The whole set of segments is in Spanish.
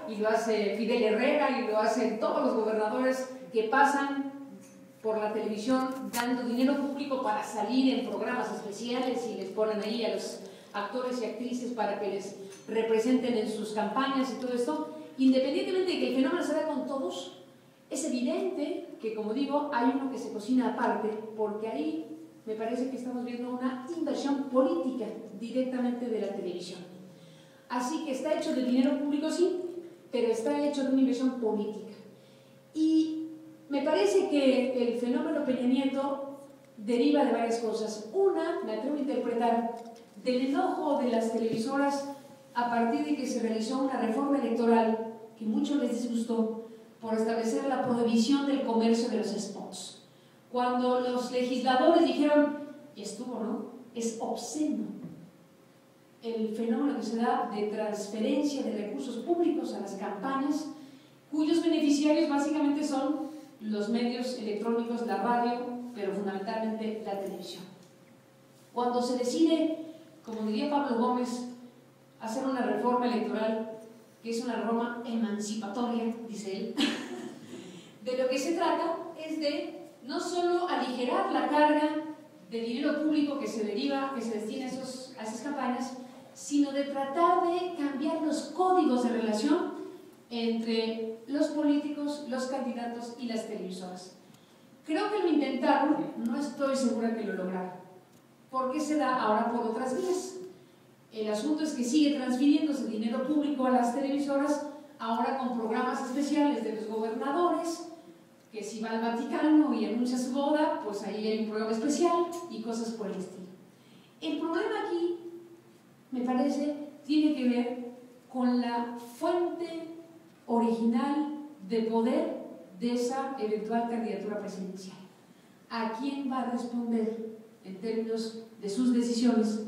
y lo hace Fidel Herrera y lo hacen todos los gobernadores que pasan por la televisión dando dinero público para salir en programas especiales y les ponen ahí a los actores y actrices para que les representen en sus campañas y todo esto. Independientemente de que el fenómeno se da con todos, es evidente que, como digo, hay uno que se cocina aparte, porque ahí me parece que estamos viendo una inversión política directamente de la televisión. Así que está hecho de dinero público, sí, pero está hecho de una inversión política. Y me parece que el fenómeno Peña Nieto deriva de varias cosas. Una, me atrevo a interpretar, del enojo de las televisoras a partir de que se realizó una reforma electoral que mucho les disgustó por establecer la prohibición del comercio de los spots. Cuando los legisladores dijeron, y estuvo, ¿no? Es obsceno el fenómeno que se da de transferencia de recursos públicos a las campañas, cuyos beneficiarios básicamente son los medios electrónicos, la radio, pero fundamentalmente la televisión. Cuando se decide, como diría Pablo Gómez, hacer una reforma electoral, que es una reforma emancipatoria, dice él, de lo que se trata es de no solo aligerar la carga de dinero público que se deriva, que se destina a esas campañas, sino de tratar de cambiar los códigos de relación entre los políticos, los candidatos y las televisoras. Creo que lo intentaron, no estoy segura que lo lograron, porque se da ahora por otras vías. El asunto es que sigue transfiriéndose dinero público a las televisoras, ahora con programas especiales de los gobernadores, que si va al Vaticano y anuncia su boda, pues ahí hay un programa especial y cosas por el estilo. El problema aquí, me parece, tiene que ver con la fuente original de poder de esa eventual candidatura presidencial. ¿A quién va a responder en términos de sus decisiones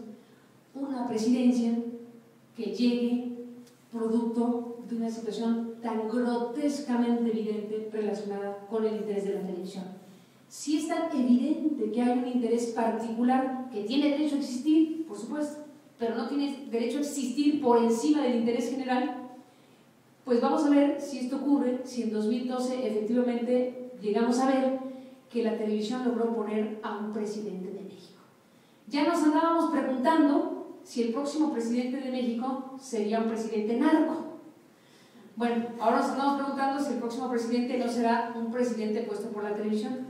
una presidencia que llegue producto de una situación tan grotescamente evidente relacionada con el interés de la televisión? Si es tan evidente que hay un interés particular que tiene derecho a existir, por supuesto, pero no tiene derecho a existir por encima del interés general, pues vamos a ver si esto ocurre, si en 2012 efectivamente llegamos a ver que la televisión logró poner a un presidente de México. Ya nos andábamos preguntando si el próximo presidente de México sería un presidente narco. Bueno, ahora nos andamos preguntando si el próximo presidente no será un presidente puesto por la televisión.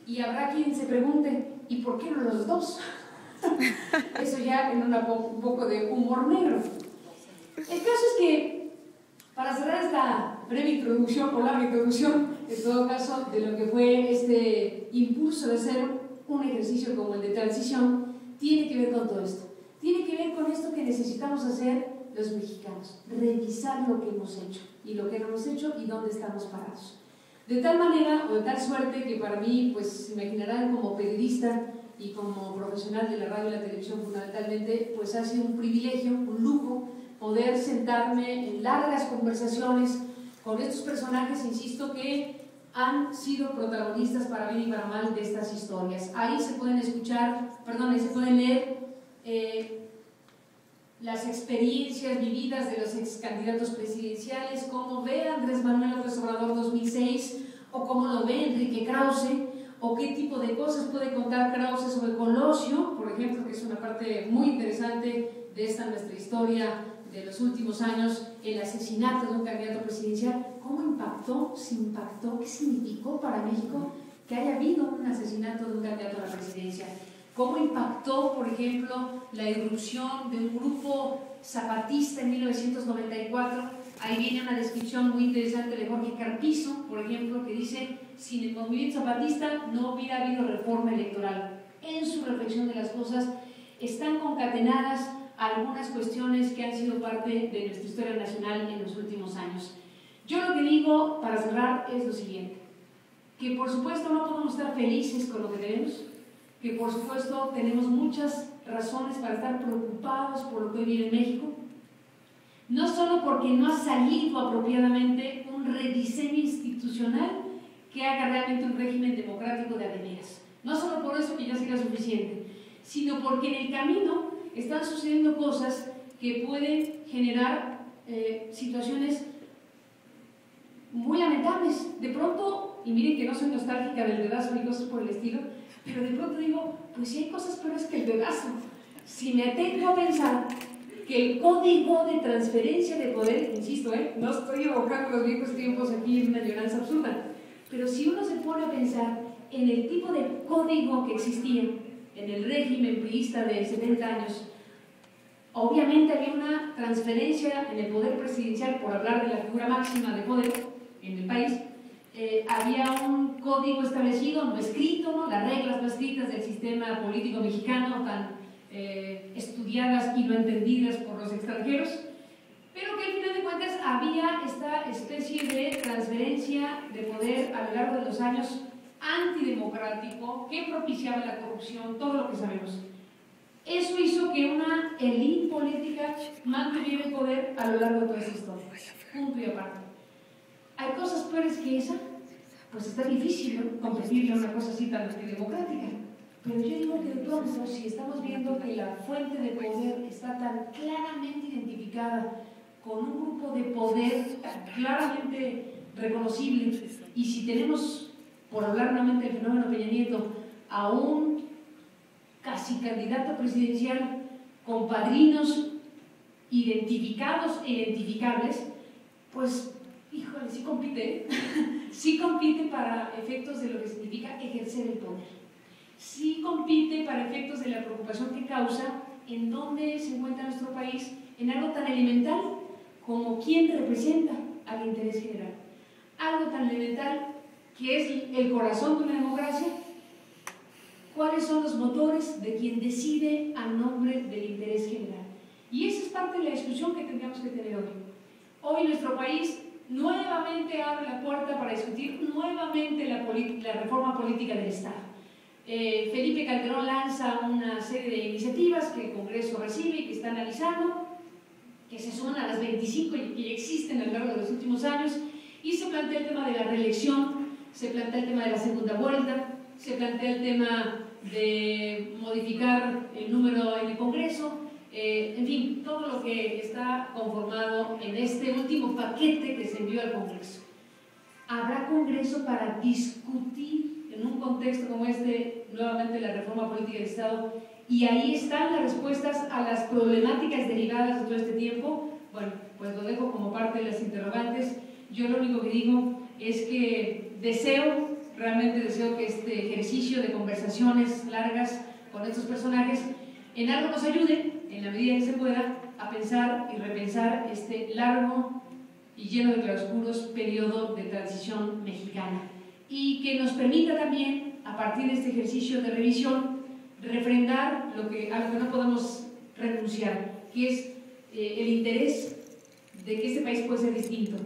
Y habrá quien se pregunte, ¿y por qué no los dos? Eso ya en un poco de humor negro. El caso es que, para cerrar esta breve introducción, o larga introducción, en todo caso, de lo que fue este impulso de hacer un ejercicio como el de transición, tiene que ver con todo esto. Tiene que ver con esto que necesitamos hacer los mexicanos, revisar lo que hemos hecho, y lo que no hemos hecho, y dónde estamos parados. De tal manera, o de tal suerte, que para mí, pues se imaginarán, como periodista y como profesional de la radio y la televisión fundamentalmente, pues ha sido un privilegio, un lujo, poder sentarme en largas conversaciones con estos personajes, insisto, que han sido protagonistas para bien y para mal de estas historias. Ahí se pueden escuchar, perdón, ahí se pueden leer las experiencias vividas de los ex candidatos presidenciales, cómo ve Andrés Manuel López Obrador 2006, o cómo lo ve Enrique Krause, o qué tipo de cosas puede contar Krause sobre Colosio, por ejemplo, que es una parte muy interesante de esta nuestra historia de los últimos años, el asesinato de un candidato presidencial. ¿Cómo impactó? ¿Se impactó? ¿Qué significó para México que haya habido un asesinato de un candidato a la presidencia? ¿Cómo impactó, por ejemplo, la irrupción de un grupo zapatista en 1994? Ahí viene una descripción muy interesante de Jorge Carpizo, por ejemplo, que dice: sin el movimiento zapatista no hubiera habido reforma electoral. En su reflexión de las cosas están concatenadas algunas cuestiones que han sido parte de nuestra historia nacional en los últimos años. Yo lo que digo, para cerrar, es lo siguiente: que por supuesto no podemos estar felices con lo que tenemos, que por supuesto tenemos muchas razones para estar preocupados por lo que hoy vive en México, no solo porque no ha salido apropiadamente un rediseño institucional que haga realmente un régimen democrático de adeveras, no solo por eso, que ya sería suficiente, sino porque en el camino están sucediendo cosas que pueden generar situaciones muy lamentables. De pronto, y miren que no soy nostálgica del dedazo ni cosas por el estilo, pero de pronto digo, pues si hay cosas peores que el dedazo. Si me atengo a pensar que el código de transferencia de poder, insisto, no estoy evocando los viejos tiempos aquí en una lloranza absurda, pero si uno se pone a pensar en el tipo de código que existía en el régimen priista de 70 años, obviamente había una transferencia en el poder presidencial, por hablar de la figura máxima de poder en el país. Había un código establecido, no escrito, ¿no? Las reglas no escritas del sistema político mexicano, tan estudiadas y no entendidas por los extranjeros, pero que al final de cuentas había esta especie de transferencia de poder a lo largo de los años antidemocrático que propiciaba la corrupción, todo lo que sabemos. Eso hizo que una élite política mantuviera el poder a lo largo de toda esa historia, punto y aparte. ¿Hay cosas peores que esa? Pues está difícil, ¿no?, competirle a una cosa así tan antidemocrática. Pero yo digo que de pronto, si estamos viendo que la fuente de poder está tan claramente identificada con un grupo de poder tan claramente reconocible, y si tenemos, por hablar nuevamente del fenómeno Peña Nieto, a un casi candidato presidencial con padrinos identificados e identificables, pues, híjole, sí compite, sí compite para efectos de lo que significa ejercer el poder. Sí compite para efectos de la preocupación que causa en dónde se encuentra nuestro país en algo tan elemental como quién representa al interés general. Algo tan elemental que es el corazón de una democracia. ¿Cuáles son los motores de quien decide a nombre del interés general? Y esa es parte de la discusión que tendríamos que tener hoy. Hoy nuestro país nuevamente abre la puerta para discutir nuevamente la reforma política del Estado. Felipe Calderón lanza una serie de iniciativas que el Congreso recibe y que está analizando, que se suman a las 25 que ya existen a lo largo de los últimos años, y se plantea el tema de la reelección, se plantea el tema de la segunda vuelta, se plantea el tema de modificar el número en el Congreso, en fin, todo lo que está conformado en este último paquete que se envió al Congreso. ¿Habrá Congreso para discutir en un contexto como este nuevamente la reforma política del Estado? Y ahí están las respuestas a las problemáticas derivadas de todo este tiempo. Bueno, pues lo dejo como parte de las interrogantes. Yo lo único que digo es que realmente deseo que este ejercicio de conversaciones largas con estos personajes en algo nos ayude, en la medida que se pueda, a pensar y repensar este largo y lleno de claroscuros periodo de transición mexicana, y que nos permita también, a partir de este ejercicio de revisión, refrendar a lo que no podemos renunciar, que es el interés de que este país puede ser distinto,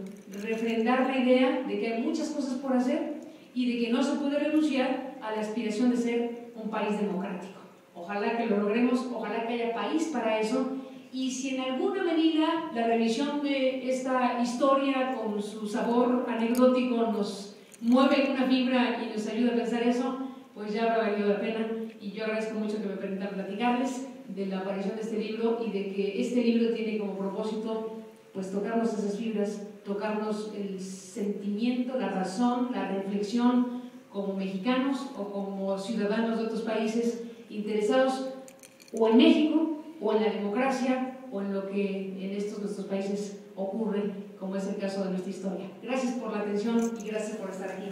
refrendar la idea de que hay muchas cosas por hacer y de que no se puede renunciar a la aspiración de ser un país democrático. Ojalá que lo logremos, ojalá que haya país para eso, y si en alguna medida la revisión de esta historia con su sabor anecdótico nos mueve alguna fibra y nos ayuda a pensar eso, pues ya habrá valido la pena. Y yo agradezco mucho que me permitan platicarles de la aparición de este libro y de que este libro tiene como propósito pues tocarnos esas fibras, tocarnos el sentimiento, la razón, la reflexión como mexicanos o como ciudadanos de otros países interesados o en México o en la democracia o en lo que en nuestros países ocurre, como es el caso de nuestra historia. Gracias por la atención y gracias por estar aquí.